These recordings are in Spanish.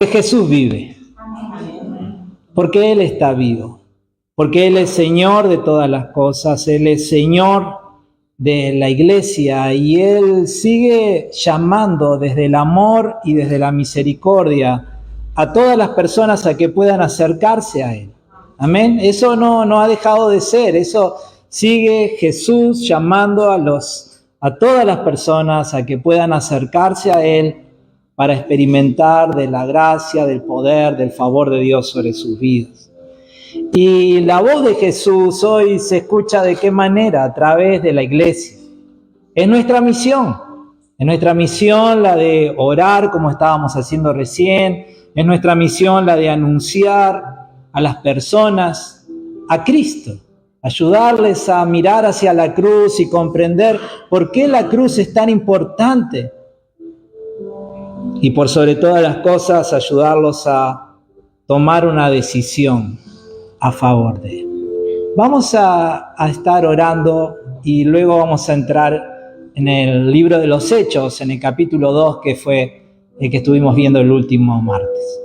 Jesús vive, porque Él está vivo, porque Él es Señor de todas las cosas, Él es Señor de la iglesia y Él sigue llamando desde el amor y desde la misericordia a todas las personas a que puedan acercarse a Él. Amén. Eso no ha dejado de ser, eso sigue Jesús llamando a todas las personas a que puedan acercarse a Él para experimentar de la gracia, del poder, del favor de Dios sobre sus vidas. Y la voz de Jesús hoy se escucha de qué manera, a través de la iglesia. Es nuestra misión la de orar como estábamos haciendo recién, es nuestra misión la de anunciar a las personas a Cristo, ayudarles a mirar hacia la cruz y comprender por qué la cruz es tan importante. Y por sobre todas las cosas, ayudarlos a tomar una decisión a favor de Él. Vamos a estar orando y luego vamos a entrar en el libro de los Hechos, en el capítulo 2, que fue el que estuvimos viendo el último martes.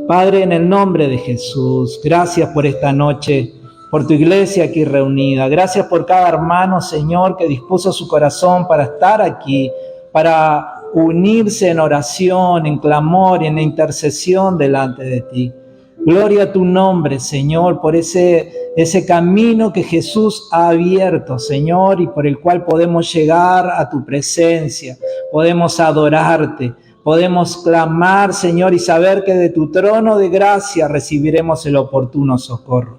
Padre, en el nombre de Jesús, gracias por esta noche, por tu iglesia aquí reunida. Gracias por cada hermano, Señor, que dispuso su corazón para estar aquí, para unirse en oración, en clamor y en intercesión delante de ti. Gloria a tu nombre, Señor, por ese camino que Jesús ha abierto, Señor, y por el cual podemos llegar a tu presencia, podemos adorarte, podemos clamar, Señor, y saber que de tu trono de gracia recibiremos el oportuno socorro.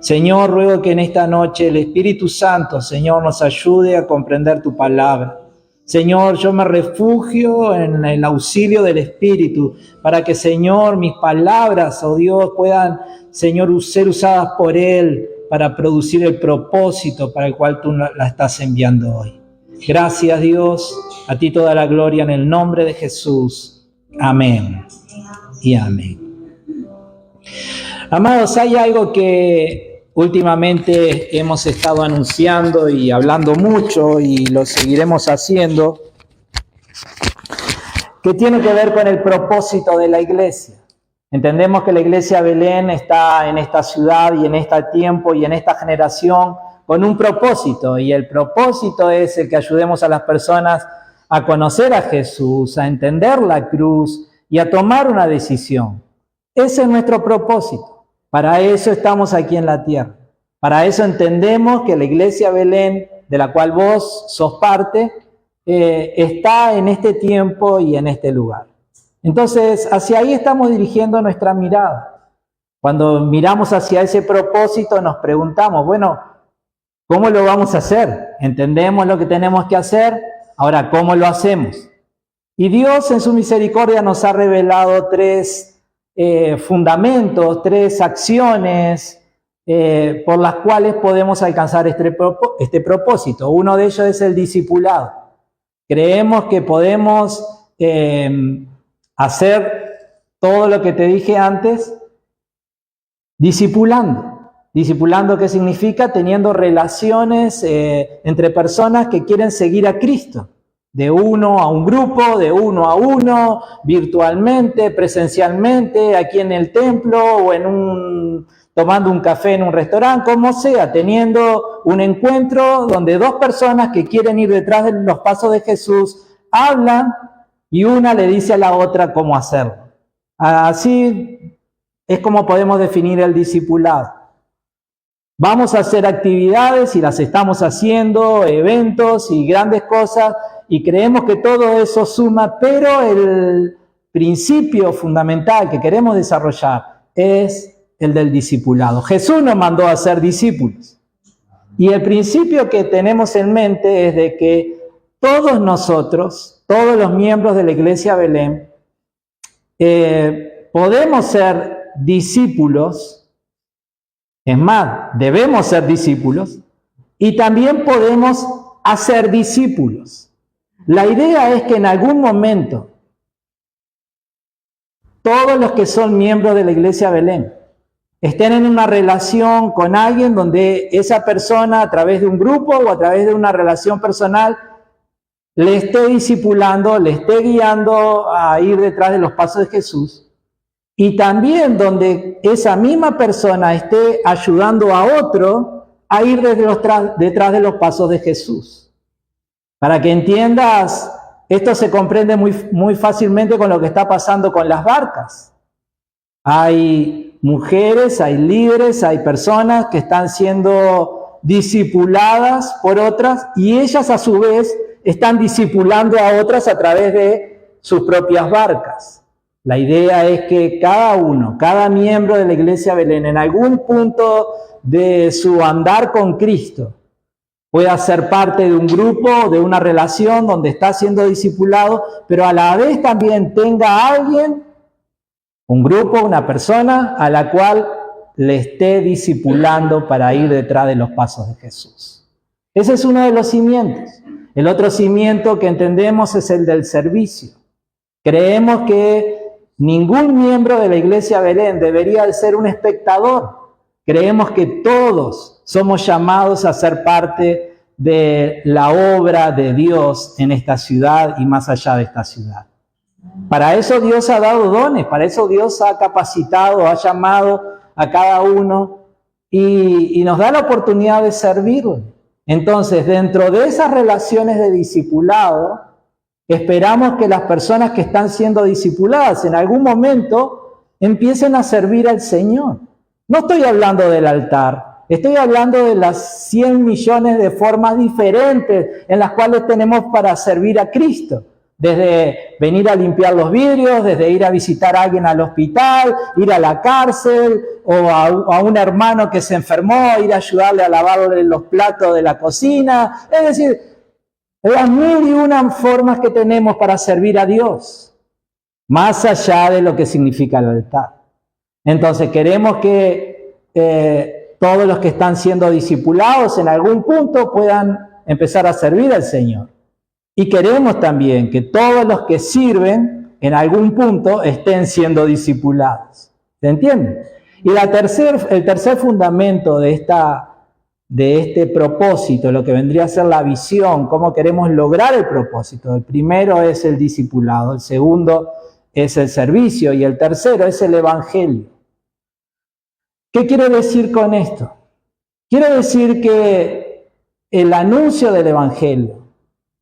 Señor, ruego que en esta noche el Espíritu Santo, Señor, nos ayude a comprender tu palabra. Señor, yo me refugio en el auxilio del Espíritu para que, Señor, mis palabras, oh Dios, puedan, Señor, ser usadas por Él para producir el propósito para el cual tú la estás enviando hoy. Gracias, Dios, a ti toda la gloria en el nombre de Jesús. Amén y amén. Amados, hay algo que últimamente hemos estado anunciando y hablando mucho y lo seguiremos haciendo, que tiene que ver con el propósito de la iglesia. Entendemos que la iglesia Belén está en esta ciudad y en este tiempo y en esta generación con un propósito, y el propósito es el que ayudemos a las personas a conocer a Jesús, a entender la cruz y a tomar una decisión. Ese es nuestro propósito. Para eso estamos aquí en la tierra. Para eso entendemos que la iglesia Belén, de la cual vos sos parte, está en este tiempo y en este lugar. Entonces, hacia ahí estamos dirigiendo nuestra mirada. Cuando miramos hacia ese propósito, nos preguntamos, bueno, ¿cómo lo vamos a hacer? Entendemos lo que tenemos que hacer, ahora, ¿cómo lo hacemos? Y Dios, en su misericordia, nos ha revelado tres fundamentos, tres acciones por las cuales podemos alcanzar este propósito. Uno de ellos es el discipulado. Creemos que podemos hacer todo lo que te dije antes discipulando. Discipulando, ¿qué significa? Teniendo relaciones entre personas que quieren seguir a Cristo. De uno a un grupo, de uno a uno, virtualmente, presencialmente, aquí en el templo o tomando un café en un restaurante, como sea, teniendo un encuentro donde dos personas que quieren ir detrás de los pasos de Jesús hablan y una le dice a la otra cómo hacerlo. Así es como podemos definir el discipulado. Vamos a hacer actividades y las estamos haciendo, eventos y grandes cosas, y creemos que todo eso suma, pero el principio fundamental que queremos desarrollar es el del discipulado. Jesús nos mandó a ser discípulos. Y el principio que tenemos en mente es de que todos nosotros, todos los miembros de la iglesia Belén, podemos ser discípulos, es más, debemos ser discípulos, y también podemos hacer discípulos. La idea es que en algún momento todos los que son miembros de la iglesia Belén estén en una relación con alguien donde esa persona, a través de un grupo o a través de una relación personal, le esté discipulando, le esté guiando a ir detrás de los pasos de Jesús, y también donde esa misma persona esté ayudando a otro a ir detrás de los pasos de Jesús. Para que entiendas, esto se comprende muy fácilmente con lo que está pasando con las barcas. Hay mujeres, hay líderes, hay personas que están siendo discipuladas por otras y ellas a su vez están discipulando a otras a través de sus propias barcas. La idea es que cada miembro de la Iglesia Belén, en algún punto de su andar con Cristo, pueda ser parte de un grupo, de una relación donde está siendo discipulado, pero a la vez también tenga a alguien, un grupo, una persona, a la cual le esté discipulando para ir detrás de los pasos de Jesús. Ese es uno de los cimientos. El otro cimiento que entendemos es el del servicio. Creemos que ningún miembro de la Iglesia Belén debería de ser un espectador. Creemos que todos somos llamados a ser parte de la obra de Dios en esta ciudad y más allá de esta ciudad. Para eso Dios ha dado dones, para eso Dios ha capacitado, ha llamado a cada uno y nos da la oportunidad de servirle. Entonces, dentro de esas relaciones de discipulado, esperamos que las personas que están siendo discipuladas en algún momento empiecen a servir al Señor. No estoy hablando del altar, estoy hablando de las 100 millones de formas diferentes en las cuales tenemos para servir a Cristo. Desde venir a limpiar los vidrios, desde ir a visitar a alguien al hospital, ir a la cárcel, o a un hermano que se enfermó, ir a ayudarle a lavarle los platos de la cocina. Es decir, las 1001 formas que tenemos para servir a Dios, más allá de lo que significa el altar. Entonces queremos que todos los que están siendo discipulados en algún punto puedan empezar a servir al Señor. Y queremos también que todos los que sirven en algún punto estén siendo discipulados. ¿Se entiende? Y el tercer fundamento de este propósito, lo que vendría a ser la visión, cómo queremos lograr el propósito. El primero es el discipulado, el segundo es el servicio y el tercero es el evangelio. ¿Qué quiero decir con esto? Quiero decir que el anuncio del evangelio,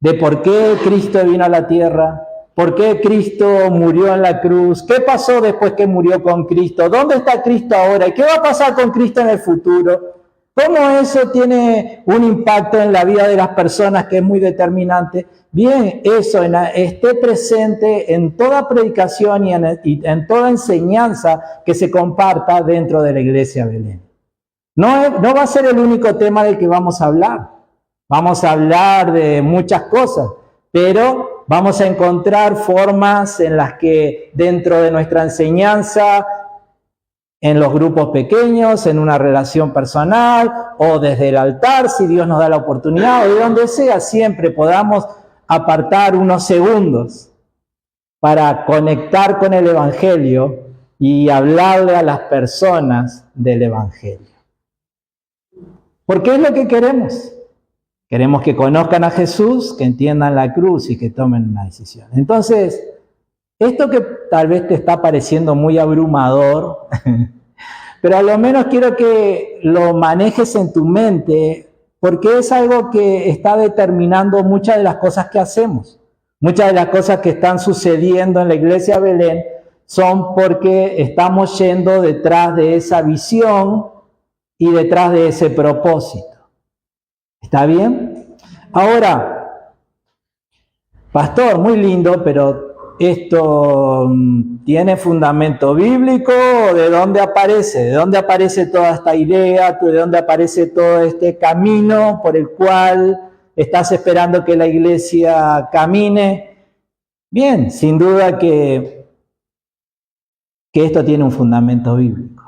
de por qué Cristo vino a la tierra, por qué Cristo murió en la cruz, qué pasó después que murió con Cristo, dónde está Cristo ahora y qué va a pasar con Cristo en el futuro, cómo eso tiene un impacto en la vida de las personas que es muy determinante. Bien, eso esté presente en toda predicación y en toda enseñanza que se comparta dentro de la Iglesia Belén. No va a ser el único tema del que vamos a hablar. Vamos a hablar de muchas cosas, pero vamos a encontrar formas en las que dentro de nuestra enseñanza, en los grupos pequeños, en una relación personal o desde el altar, si Dios nos da la oportunidad, o de donde sea, siempre podamos apartar unos segundos para conectar con el Evangelio y hablarle a las personas del Evangelio. Porque es lo que queremos. Queremos que conozcan a Jesús, que entiendan la cruz y que tomen una decisión. Entonces, esto que tal vez te está pareciendo muy abrumador, pero a lo menos quiero que lo manejes en tu mente, porque es algo que está determinando muchas de las cosas que hacemos. Muchas de las cosas que están sucediendo en la Iglesia Belén son porque estamos yendo detrás de esa visión y detrás de ese propósito. ¿Está bien? Ahora, pastor, muy lindo, pero ¿esto tiene fundamento bíblico? ¿De dónde aparece? ¿De dónde aparece toda esta idea? ¿De dónde aparece todo este camino por el cual estás esperando que la iglesia camine? Bien, sin duda que esto tiene un fundamento bíblico.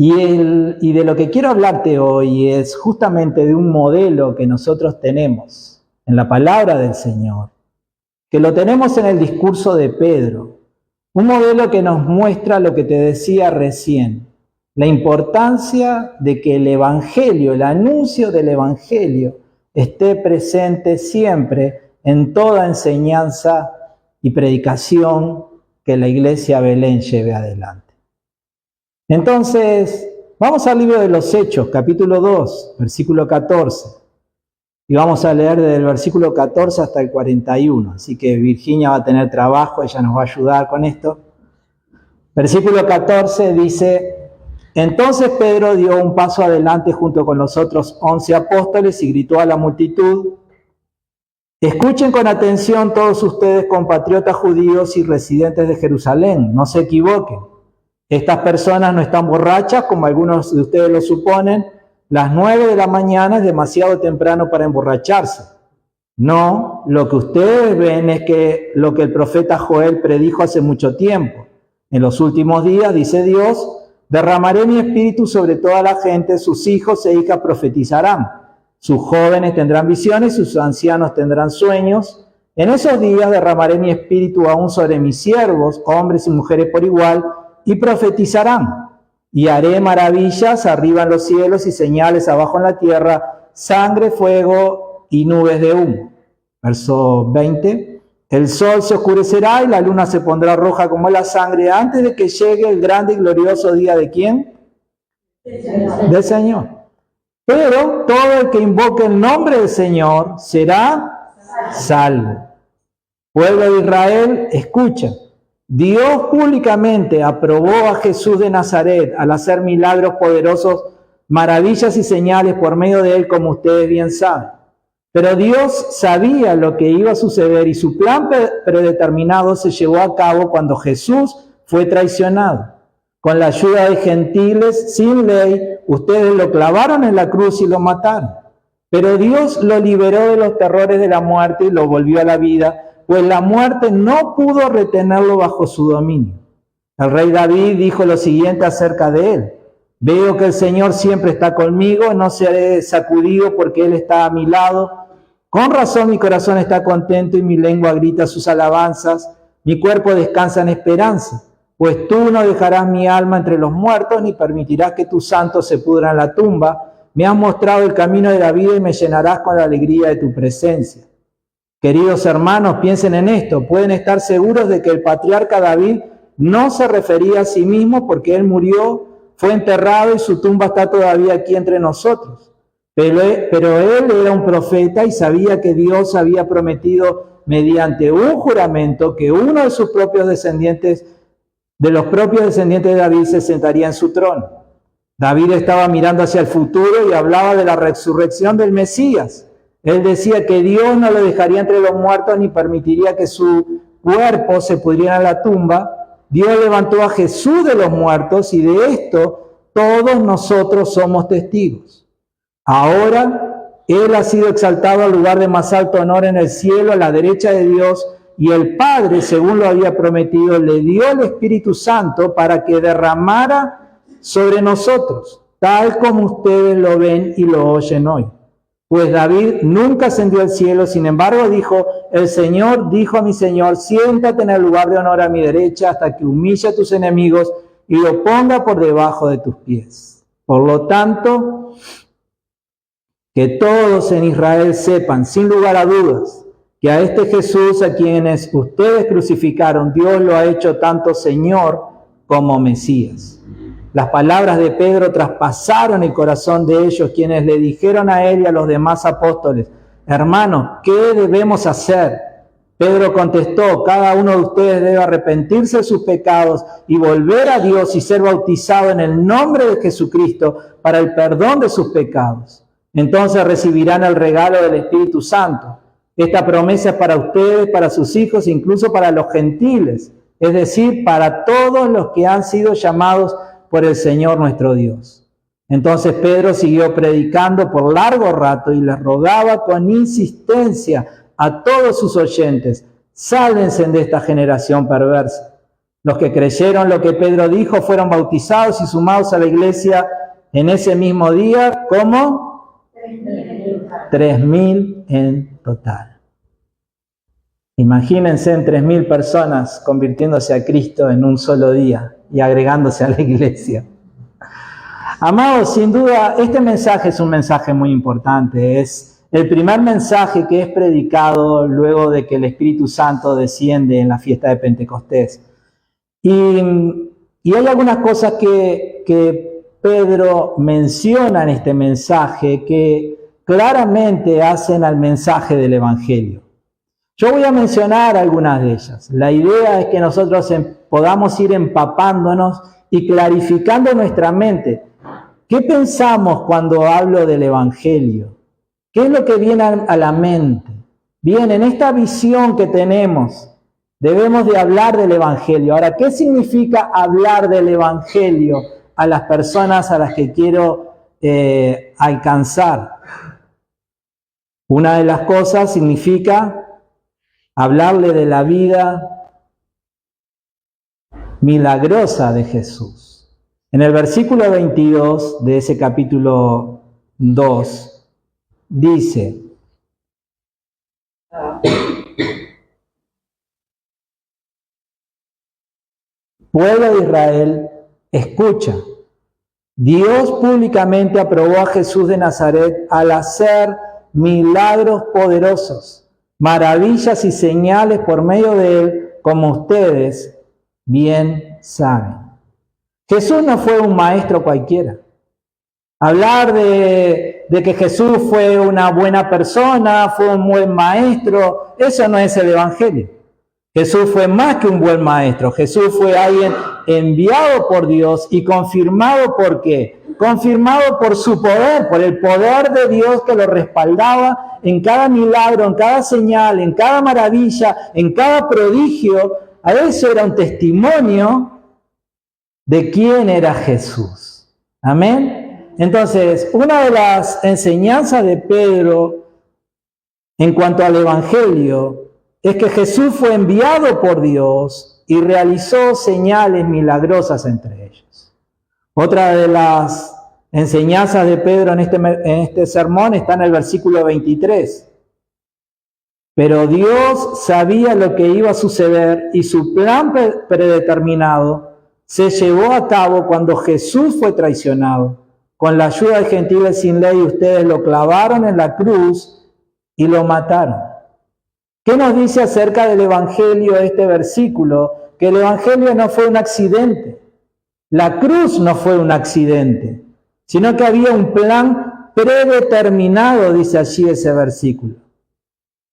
Y de lo que quiero hablarte hoy es justamente de un modelo que nosotros tenemos en la palabra del Señor, que lo tenemos en el discurso de Pedro, un modelo que nos muestra lo que te decía recién, la importancia de que el Evangelio, el anuncio del Evangelio, esté presente siempre en toda enseñanza y predicación que la iglesia Belén lleve adelante. Entonces, vamos al libro de los Hechos, capítulo 2, versículo 14. Y vamos a leer desde el versículo 14 hasta el 41. Así que Virginia va a tener trabajo, ella nos va a ayudar con esto. Versículo 14 dice: entonces Pedro dio un paso adelante junto con los otros 11 apóstoles y gritó a la multitud: escuchen con atención todos ustedes, compatriotas judíos y residentes de Jerusalén, no se equivoquen. Estas personas no están borrachas, como algunos de ustedes lo suponen. Las 9 de la mañana es demasiado temprano para emborracharse. No, lo que ustedes ven es que lo que el profeta Joel predijo hace mucho tiempo. En los últimos días, dice Dios, derramaré mi espíritu sobre toda la gente, sus hijos e hijas profetizarán. Sus jóvenes tendrán visiones, sus ancianos tendrán sueños. En esos días derramaré mi espíritu aún sobre mis siervos, hombres y mujeres por igual, y profetizarán. Y haré maravillas arriba en los cielos y señales abajo en la tierra, sangre, fuego y nubes de humo. Verso 20. El sol se oscurecerá y la luna se pondrá roja como la sangre antes de que llegue el grande y glorioso día ¿de quién? Del Señor. Pero todo el que invoque el nombre del Señor será salvo. Pueblo de Israel, escucha. Dios públicamente aprobó a Jesús de Nazaret al hacer milagros poderosos, maravillas y señales por medio de él, como ustedes bien saben. Pero Dios sabía lo que iba a suceder y su plan predeterminado se llevó a cabo cuando Jesús fue traicionado. Con la ayuda de gentiles sin ley, ustedes lo clavaron en la cruz y lo mataron. Pero Dios lo liberó de los terrores de la muerte y lo volvió a la vida, pues la muerte no pudo retenerlo bajo su dominio. El rey David dijo lo siguiente acerca de él: veo que el Señor siempre está conmigo, no seré sacudido porque Él está a mi lado. Con razón mi corazón está contento y mi lengua grita sus alabanzas. Mi cuerpo descansa en esperanza, pues tú no dejarás mi alma entre los muertos ni permitirás que tu santo se pudra en la tumba. Me has mostrado el camino de la vida y me llenarás con la alegría de tu presencia. Queridos hermanos, piensen en esto. Pueden estar seguros de que el patriarca David no se refería a sí mismo porque él murió, fue enterrado y su tumba está todavía aquí entre nosotros. Pero él era un profeta y sabía que Dios había prometido mediante un juramento que uno de sus propios descendientes, de los propios descendientes de David, se sentaría en su trono. David estaba mirando hacia el futuro y hablaba de la resurrección del Mesías. Él decía que Dios no lo dejaría entre los muertos ni permitiría que su cuerpo se pudriera en la tumba. Dios levantó a Jesús de los muertos y de esto todos nosotros somos testigos. Ahora Él ha sido exaltado al lugar de más alto honor en el cielo, a la derecha de Dios, y el Padre, según lo había prometido, le dio el Espíritu Santo para que derramara sobre nosotros, tal como ustedes lo ven y lo oyen hoy. Pues David nunca ascendió al cielo, sin embargo dijo: el Señor dijo a mi Señor, siéntate en el lugar de honor a mi derecha hasta que humille a tus enemigos y lo ponga por debajo de tus pies. Por lo tanto, que todos en Israel sepan, sin lugar a dudas, que a este Jesús a quienes ustedes crucificaron, Dios lo ha hecho tanto Señor como Mesías. Las palabras de Pedro traspasaron el corazón de ellos, quienes le dijeron a él y a los demás apóstoles: hermanos, ¿qué debemos hacer? Pedro contestó: cada uno de ustedes debe arrepentirse de sus pecados y volver a Dios y ser bautizado en el nombre de Jesucristo para el perdón de sus pecados. Entonces recibirán el regalo del Espíritu Santo. Esta promesa es para ustedes, para sus hijos, incluso para los gentiles, es decir, para todos los que han sido llamados por el Señor nuestro Dios. Entonces Pedro siguió predicando por largo rato y les rogaba con insistencia a todos sus oyentes: sálvense de esta generación perversa. Los que creyeron lo que Pedro dijo fueron bautizados y sumados a la iglesia en ese mismo día, ¿cómo? 3.000 en total. Imagínense en 3.000 personas convirtiéndose a Cristo en un solo día y agregándose a la iglesia. Amados, sin duda, este mensaje es un mensaje muy importante. Es el primer mensaje que es predicado luego de que el Espíritu Santo desciende en la fiesta de Pentecostés. Y hay algunas cosas que Pedro menciona en este mensaje que claramente hacen al mensaje del Evangelio. Yo voy a mencionar algunas de ellas. La idea es que nosotros podamos ir empapándonos y clarificando nuestra mente. ¿Qué pensamos cuando hablo del Evangelio? ¿Qué es lo que viene a la mente? Bien, en esta visión que tenemos, debemos de hablar del Evangelio. Ahora, ¿qué significa hablar del Evangelio a las personas a las que quiero alcanzar? Una de las cosas significa hablarle de la vida milagrosa de Jesús. En el versículo 22 de ese capítulo 2 dice: pueblo de Israel, escucha. Dios públicamente aprobó a Jesús de Nazaret al hacer milagros poderosos, maravillas y señales por medio de él, como ustedes bien saben. Jesús no fue un maestro cualquiera. Hablar de que Jesús fue una buena persona, fue un buen maestro, eso no es el Evangelio. Jesús fue más que un buen maestro. Jesús fue alguien enviado por Dios y confirmado ¿por qué? Confirmado por su poder, por el poder de Dios que lo respaldaba en cada milagro, en cada señal, en cada maravilla, en cada prodigio. A eso era un testimonio de quién era Jesús. Amén. Entonces, una de las enseñanzas de Pedro en cuanto al Evangelio es que Jesús fue enviado por Dios y realizó señales milagrosas entre ellos. Otra de las enseñanzas de Pedro en este sermón está en el versículo 23. Pero Dios sabía lo que iba a suceder y su plan predeterminado se llevó a cabo cuando Jesús fue traicionado. Con la ayuda de gentiles sin ley, ustedes lo clavaron en la cruz y lo mataron. ¿Qué nos dice acerca del Evangelio este versículo? Que el Evangelio no fue un accidente. La cruz no fue un accidente, sino que había un plan predeterminado, dice allí ese versículo.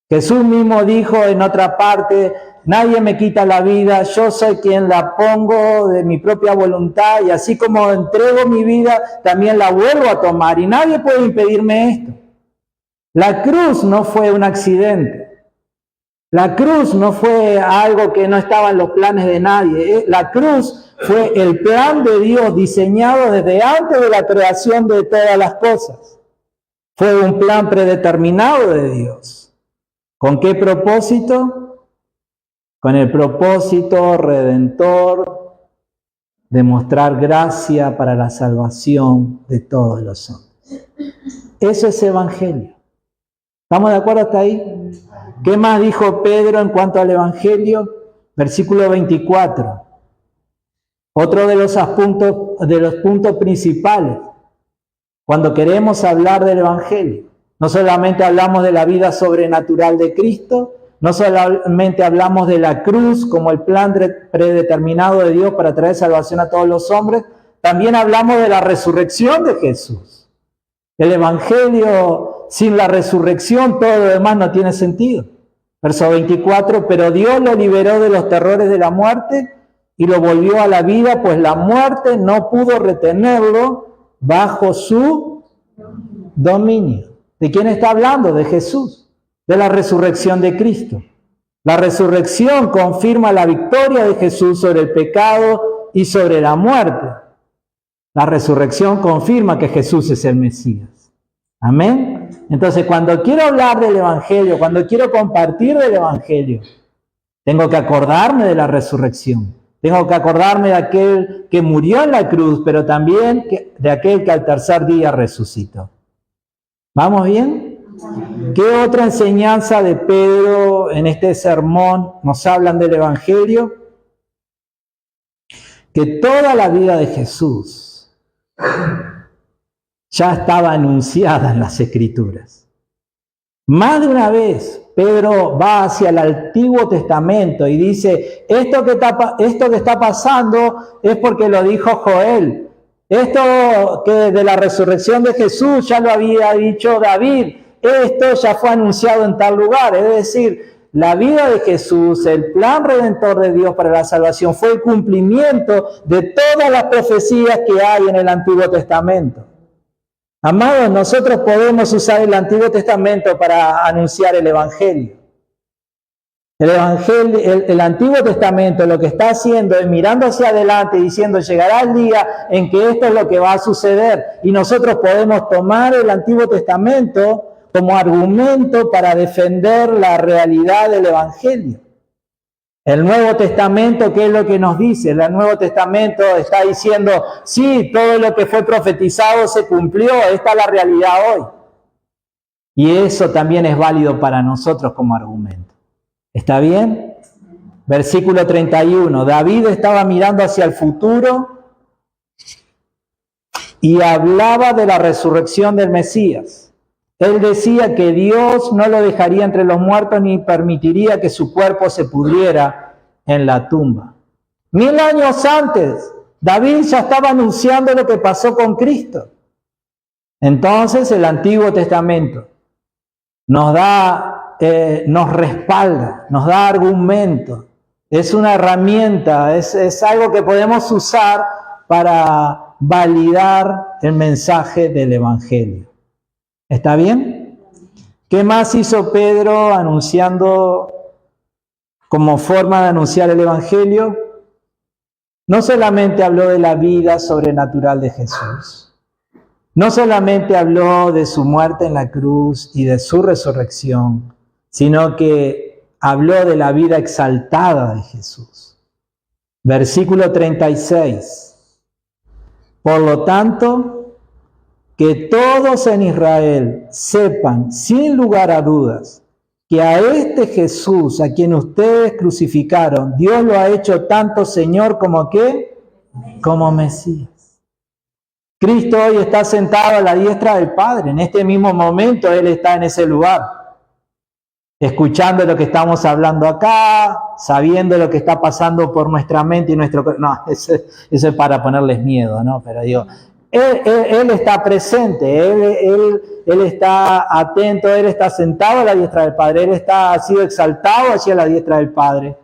Jesús mismo dijo en otra parte: nadie me quita la vida, yo soy quien la pongo de mi propia voluntad, y así como entrego mi vida, también la vuelvo a tomar, y nadie puede impedirme esto. La cruz no fue un accidente. La cruz no fue algo que no estaba en los planes de nadie. La cruz fue el plan de Dios diseñado desde antes de la creación de todas las cosas. Fue un plan predeterminado de Dios. ¿Con qué propósito? Con el propósito redentor de mostrar gracia para la salvación de todos los hombres. Eso es Evangelio. ¿Estamos de acuerdo hasta ahí? ¿Qué más dijo Pedro en cuanto al Evangelio? Versículo 24. Otro de los puntos principales. Cuando queremos hablar del Evangelio, no solamente hablamos de la vida sobrenatural de Cristo, no solamente hablamos de la cruz como el plan predeterminado de Dios para traer salvación a todos los hombres, también hablamos de la resurrección de Jesús. El Evangelio sin la resurrección, todo lo demás no tiene sentido. Verso 24, pero Dios lo liberó de los terrores de la muerte y lo volvió a la vida, pues la muerte no pudo retenerlo bajo su dominio. ¿De quién está hablando? De Jesús, de la resurrección de Cristo. La resurrección confirma la victoria de Jesús sobre el pecado y sobre la muerte. La resurrección confirma que Jesús es el Mesías. Amén. Entonces, cuando quiero hablar del Evangelio, cuando quiero compartir del Evangelio, tengo que acordarme de la resurrección. Tengo que acordarme de aquel que murió en la cruz, pero también de aquel que al tercer día resucitó. ¿Vamos bien? ¿Qué otra enseñanza de Pedro en este sermón nos hablan del Evangelio? Que toda la vida de Jesús ya estaba anunciada en las Escrituras. Más de una vez Pedro va hacia el Antiguo Testamento y dice, esto que está pasando es porque lo dijo Joel. Esto que de la resurrección de Jesús ya lo había dicho David. Esto ya fue anunciado en tal lugar. Es decir, la vida de Jesús, el plan redentor de Dios para la salvación, fue el cumplimiento de todas las profecías que hay en el Antiguo Testamento. Amados, nosotros podemos usar el Antiguo Testamento para anunciar el Evangelio. El Antiguo Testamento lo que está haciendo es mirando hacia adelante y diciendo, llegará el día en que esto es lo que va a suceder. Y nosotros podemos tomar el Antiguo Testamento como argumento para defender la realidad del Evangelio. El Nuevo Testamento, ¿qué es lo que nos dice? El Nuevo Testamento está diciendo, sí, todo lo que fue profetizado se cumplió, esta es la realidad hoy. Y eso también es válido para nosotros como argumento. ¿Está bien? Versículo 31. David estaba mirando hacia el futuro y hablaba de la resurrección del Mesías. Él decía que Dios no lo dejaría entre los muertos ni permitiría que su cuerpo se pudriera en la tumba. 1000 años antes, David ya estaba anunciando lo que pasó con Cristo. Entonces el Antiguo Testamento nos respalda, nos da argumento. Es una herramienta, es algo que podemos usar para validar el mensaje del Evangelio. ¿Está bien? ¿Qué más hizo Pedro anunciando como forma de anunciar el Evangelio? No solamente habló de la vida sobrenatural de Jesús, no solamente habló de su muerte en la cruz y de su resurrección, sino que habló de la vida exaltada de Jesús. Versículo 36. Por lo tanto, que todos en Israel sepan, sin lugar a dudas, que a este Jesús, a quien ustedes crucificaron, Dios lo ha hecho tanto Señor como ¿qué? Como Mesías. Cristo hoy está sentado a la diestra del Padre. En este mismo momento Él está en ese lugar, escuchando lo que estamos hablando acá, sabiendo lo que está pasando por nuestra mente y nuestro corazón. No, eso es para ponerles miedo, ¿no? Pero digo, Él está presente, él está atento, Él está sentado a la diestra del Padre, Él ha sido exaltado hacia la diestra del Padre.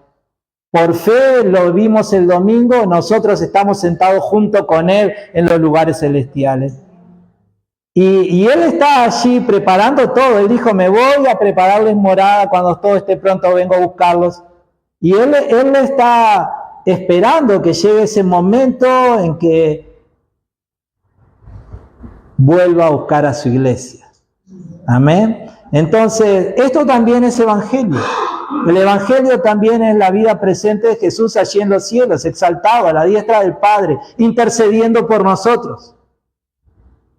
Por fe, lo vimos el domingo, nosotros estamos sentados junto con Él en los lugares celestiales. Y Él está allí preparando todo. Él dijo, me voy a prepararles morada, cuando todo esté pronto vengo a buscarlos. Y Él está esperando que llegue ese momento en que vuelva a buscar a su iglesia. Amén. Entonces, esto también es evangelio. El evangelio también es la vida presente de Jesús allí en los cielos, exaltado a la diestra del Padre, intercediendo por nosotros,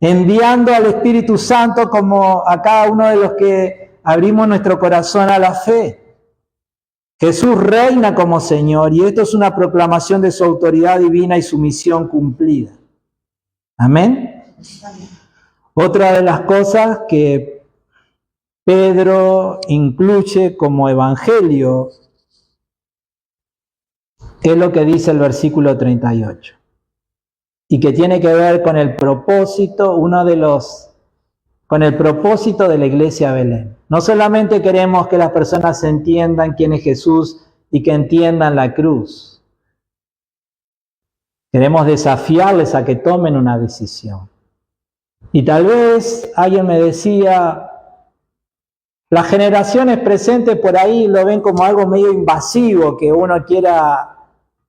enviando al Espíritu Santo como a cada uno de los que abrimos nuestro corazón a la fe. Jesús reina como Señor y esto es una proclamación de su autoridad divina y su misión cumplida. Amén. Otra de las cosas que Pedro incluye como evangelio es lo que dice el versículo 38 y que tiene que ver con el propósito, con el propósito de la iglesia Belén. No solamente queremos que las personas entiendan quién es Jesús y que entiendan la cruz. Queremos desafiarles a que tomen una decisión. Y tal vez alguien me decía, las generaciones presentes por ahí lo ven como algo medio invasivo, que uno quiera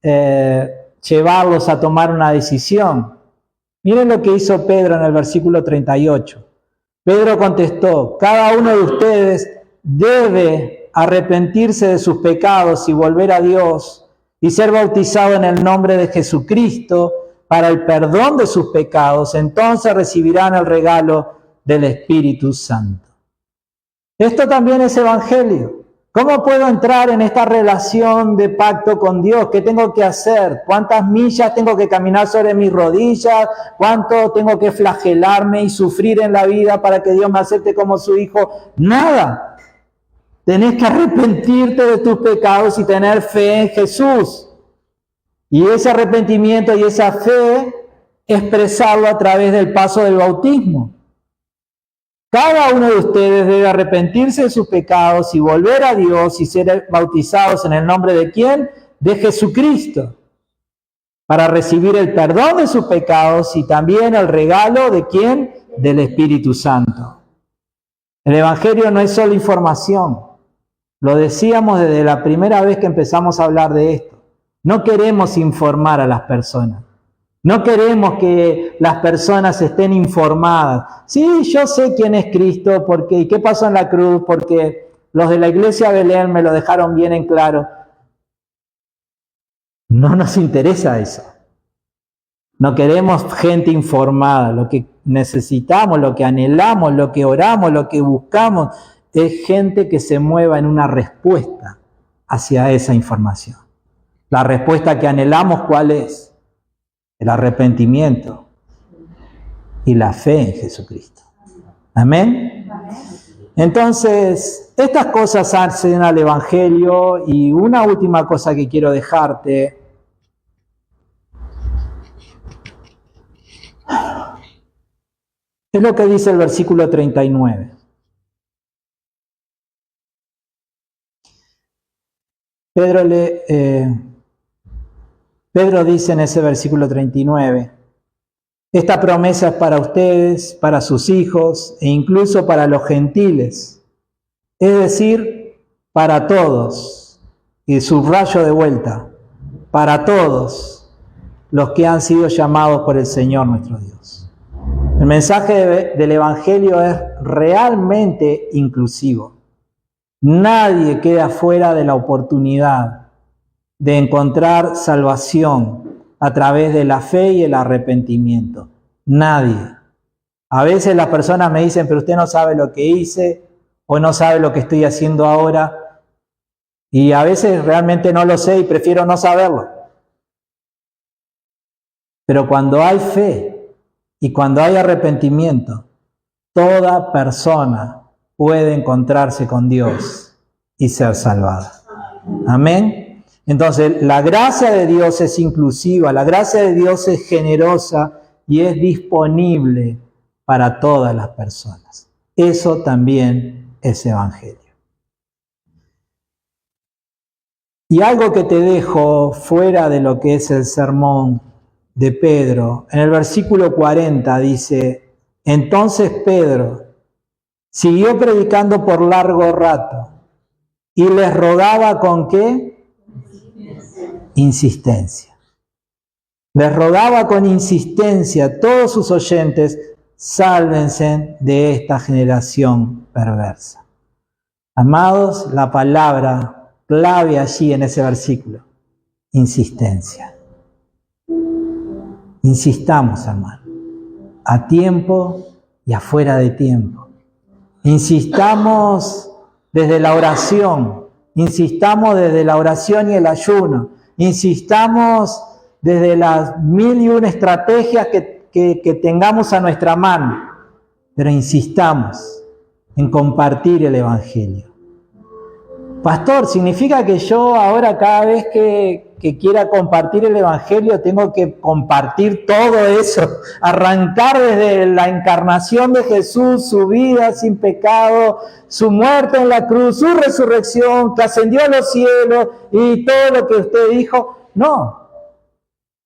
llevarlos a tomar una decisión. Miren lo que hizo Pedro en el versículo 38. Pedro contestó, cada uno de ustedes debe arrepentirse de sus pecados y volver a Dios y ser bautizado en el nombre de Jesucristo para el perdón de sus pecados. Entonces recibirán el regalo del Espíritu Santo. Esto también es evangelio. ¿Cómo puedo entrar en esta relación de pacto con Dios? ¿Qué tengo que hacer? ¿Cuántas millas tengo que caminar sobre mis rodillas? ¿Cuánto tengo que flagelarme y sufrir en la vida para que Dios me acepte como su hijo? Nada. Tenés que arrepentirte de tus pecados y tener fe en Jesús. Y ese arrepentimiento y esa fe, expresarlo a través del paso del bautismo. Cada uno de ustedes debe arrepentirse de sus pecados y volver a Dios y ser bautizados en el nombre de ¿quién? De Jesucristo, para recibir el perdón de sus pecados y también el regalo de ¿quién? Del Espíritu Santo. El Evangelio no es solo información. Lo decíamos desde la primera vez que empezamos a hablar de esto. No queremos informar a las personas. No queremos que las personas estén informadas. Sí, yo sé quién es Cristo, porque y qué pasó en la cruz, porque los de la iglesia Belén me lo dejaron bien en claro. No nos interesa eso. No queremos gente informada. Lo que necesitamos, lo que anhelamos, lo que oramos, lo que buscamos, es gente que se mueva en una respuesta hacia esa información. La respuesta que anhelamos, ¿cuál es? El arrepentimiento y la fe en Jesucristo. ¿Amén? Entonces, estas cosas hacen al Evangelio. Y una última cosa que quiero dejarte es lo que dice el versículo 39. Pedro dice en ese versículo 39, esta promesa es para ustedes, para sus hijos e incluso para los gentiles, es decir, para todos, y subrayo de vuelta, para todos los que han sido llamados por el Señor nuestro Dios. El mensaje del Evangelio es realmente inclusivo. Nadie queda fuera de la oportunidad de encontrar salvación a través de la fe y el arrepentimiento. Nadie. A veces las personas me dicen, pero usted no sabe lo que hice o no sabe lo que estoy haciendo ahora. Y a veces realmente no lo sé y prefiero no saberlo. Pero cuando hay fe y cuando hay arrepentimiento, toda persona puede encontrarse con Dios y ser salvada. Amén. Entonces, la gracia de Dios es inclusiva, la gracia de Dios es generosa y es disponible para todas las personas. Eso también es Evangelio. Y algo que te dejo fuera de lo que es el sermón de Pedro, en el versículo 40 dice, entonces Pedro siguió predicando por largo rato y les rogaba ¿con qué? Insistencia. Les rogaba con insistencia a todos sus oyentes, sálvense de esta generación perversa. Amados, la palabra clave allí en ese versículo, insistencia. Insistamos, hermano, a tiempo y afuera de tiempo. Insistamos desde la oración, insistamos desde la oración y el ayuno, insistamos desde las 1001 estrategias que tengamos a nuestra mano, pero insistamos en compartir el Evangelio. Pastor, ¿significa que yo ahora cada vez que quiera compartir el Evangelio tengo que compartir todo eso? Arrancar desde la encarnación de Jesús, su vida sin pecado, su muerte en la cruz, su resurrección, que ascendió a los cielos y todo lo que usted dijo. No.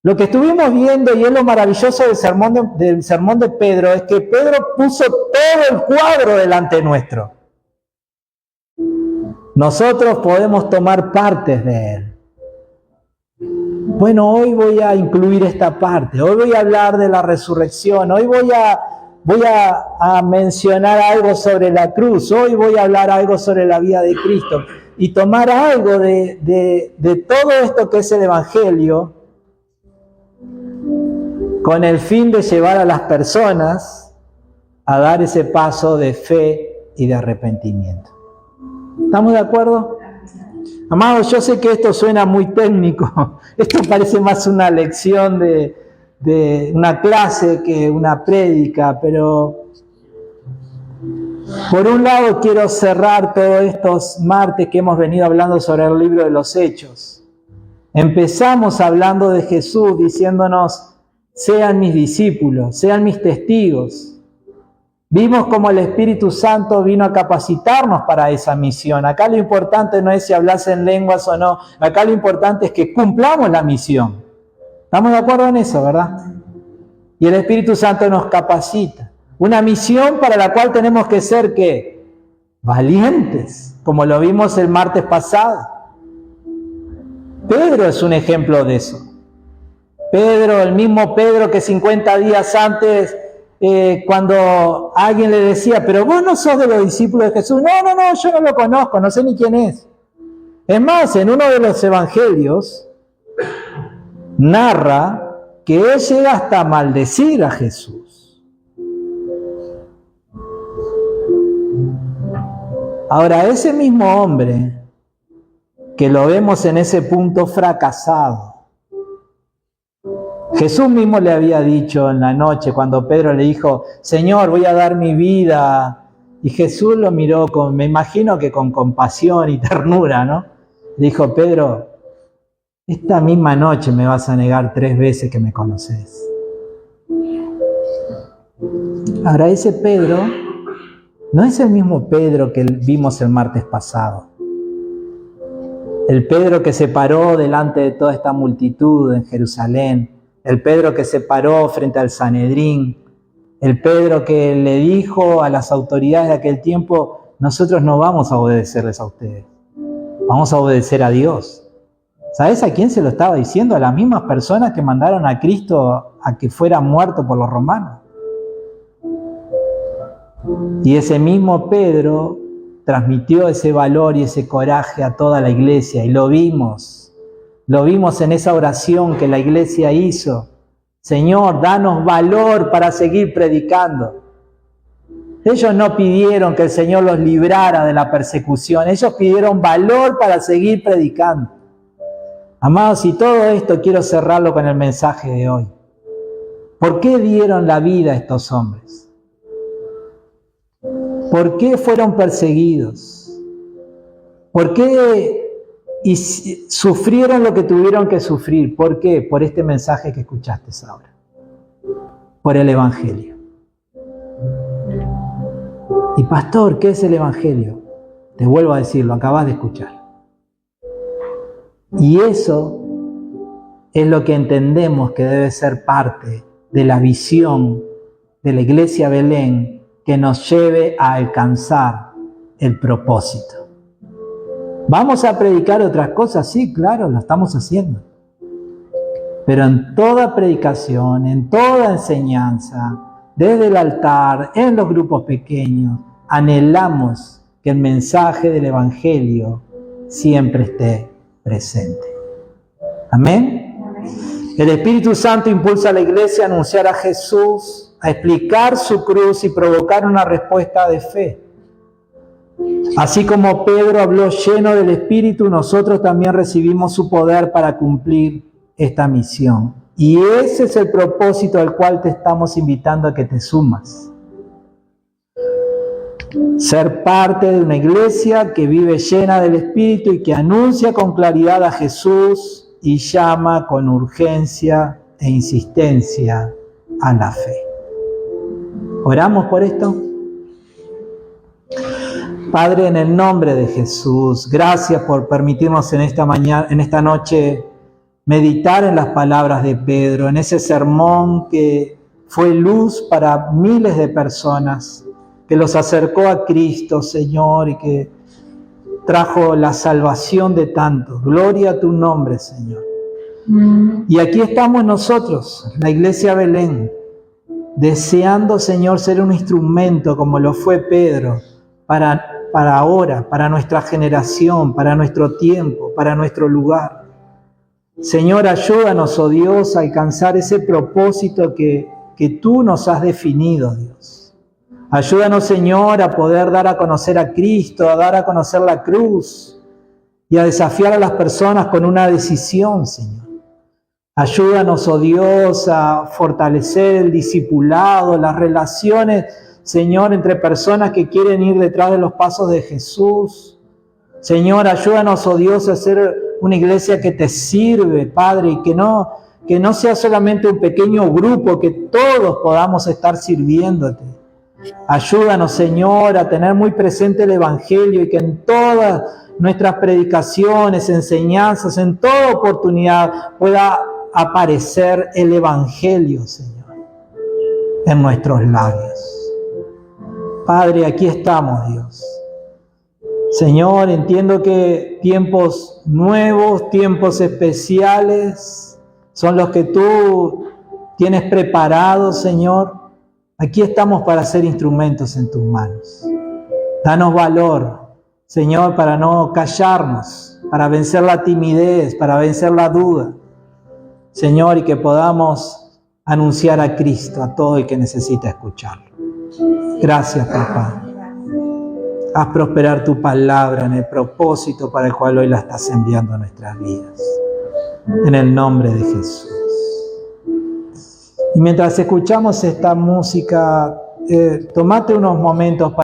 Lo que estuvimos viendo, y es lo maravilloso del sermón de Pedro, es que Pedro puso todo el cuadro delante nuestro. Nosotros podemos tomar partes de él. Bueno, hoy voy a incluir esta parte, hoy voy a hablar de la resurrección, hoy voy a mencionar algo sobre la cruz, hoy voy a hablar algo sobre la vida de Cristo, y tomar algo de todo esto que es el Evangelio, con el fin de llevar a las personas a dar ese paso de fe y de arrepentimiento. ¿Estamos de acuerdo? Amados, yo sé que esto suena muy técnico. Esto parece más una lección de una clase que una prédica, pero por un lado quiero cerrar todos estos martes que hemos venido hablando sobre el libro de los Hechos. Empezamos hablando de Jesús diciéndonos, sean mis discípulos, sean mis testigos. Vimos cómo el Espíritu Santo vino a capacitarnos para esa misión. Acá lo importante no es si hablas en lenguas o no. Acá lo importante es que cumplamos la misión. ¿Estamos de acuerdo en eso, verdad? Y el Espíritu Santo nos capacita. Una misión para la cual tenemos que ser, ¿qué? Valientes, como lo vimos el martes pasado. Pedro es un ejemplo de eso. Pedro, el mismo Pedro que 50 días antes, cuando alguien le decía, pero vos no sos de los discípulos de Jesús. No, yo no lo conozco, no sé ni quién es. Es más, en uno de los evangelios narra que él llega hasta maldecir a Jesús. Ahora, ese mismo hombre que lo vemos en ese punto fracasado, Jesús mismo le había dicho en la noche cuando Pedro le dijo, Señor, voy a dar mi vida. Y Jesús lo miró me imagino que con compasión y ternura, ¿no? Le dijo, Pedro, esta misma noche me vas a negar 3 veces que me conoces. Ahora ese Pedro no es el mismo Pedro que vimos el martes pasado. El Pedro que se paró delante de toda esta multitud en Jerusalén. El Pedro que se paró frente al Sanedrín, el Pedro que le dijo a las autoridades de aquel tiempo, nosotros no vamos a obedecerles a ustedes, vamos a obedecer a Dios. ¿Sabes a quién se lo estaba diciendo? A las mismas personas que mandaron a Cristo a que fuera muerto por los romanos. Y ese mismo Pedro transmitió ese valor y ese coraje a toda la iglesia, y lo vimos en esa oración que la iglesia hizo. Señor, danos valor para seguir predicando. Ellos no pidieron que el Señor los librara de la persecución, ellos pidieron valor para seguir predicando. Amados, y todo esto quiero cerrarlo con el mensaje de hoy. ¿Por qué dieron la vida a estos hombres? ¿Por qué fueron perseguidos? ¿Por qué sufrieron lo que tuvieron que sufrir? ¿Por qué? Por este mensaje que escuchaste ahora. Por el Evangelio. Y pastor, ¿qué es el Evangelio? Te vuelvo a decir, lo acabas de escuchar. Y eso es lo que entendemos que debe ser parte de la visión de la Iglesia Belén que nos lleve a alcanzar el propósito. ¿Vamos a predicar otras cosas? Sí, claro, lo estamos haciendo. Pero en toda predicación, en toda enseñanza, desde el altar, en los grupos pequeños, anhelamos que el mensaje del Evangelio siempre esté presente. ¿Amén? El Espíritu Santo impulsa a la iglesia a anunciar a Jesús, a explicar su cruz y provocar una respuesta de fe. Así como Pedro habló lleno del Espíritu, nosotros también recibimos su poder para cumplir esta misión. Y ese es el propósito al cual te estamos invitando a que te sumas. Ser parte de una iglesia que vive llena del Espíritu y que anuncia con claridad a Jesús y llama con urgencia e insistencia a la fe. ¿Oramos por esto? Padre, en el nombre de Jesús, gracias por permitirnos en esta noche meditar en las palabras de Pedro, en ese sermón que fue luz para miles de personas, que los acercó a Cristo, Señor, y que trajo la salvación de tantos. Gloria a tu nombre, Señor. Y aquí estamos nosotros, la Iglesia Belén, deseando, Señor, ser un instrumento como lo fue Pedro, para ahora, para nuestra generación, para nuestro tiempo, para nuestro lugar. Señor, ayúdanos, oh Dios, a alcanzar ese propósito que tú nos has definido, Dios. Ayúdanos, Señor, a poder dar a conocer a Cristo, a dar a conocer la cruz, y a desafiar a las personas con una decisión, Señor. Ayúdanos, oh Dios, a fortalecer el discipulado, las relaciones, Señor, entre personas que quieren ir detrás de los pasos de Jesús. Señor, ayúdanos, oh Dios, a ser una iglesia que te sirve, Padre, y que no sea solamente un pequeño grupo, que todos podamos estar sirviéndote. Ayúdanos, Señor, a tener muy presente el Evangelio y que en todas nuestras predicaciones, enseñanzas, en toda oportunidad pueda aparecer el Evangelio, Señor, en nuestros labios. Padre, aquí estamos, Dios. Señor, entiendo que tiempos nuevos, tiempos especiales, son los que tú tienes preparados, Señor. Aquí estamos para ser instrumentos en tus manos. Danos valor, Señor, para no callarnos, para vencer la timidez, para vencer la duda. Señor, y que podamos anunciar a Cristo a todo el que necesita escucharlo. Gracias, papá. Haz prosperar tu palabra en el propósito para el cual hoy la estás enviando a nuestras vidas. En el nombre de Jesús. Y mientras escuchamos esta música, tómate unos momentos para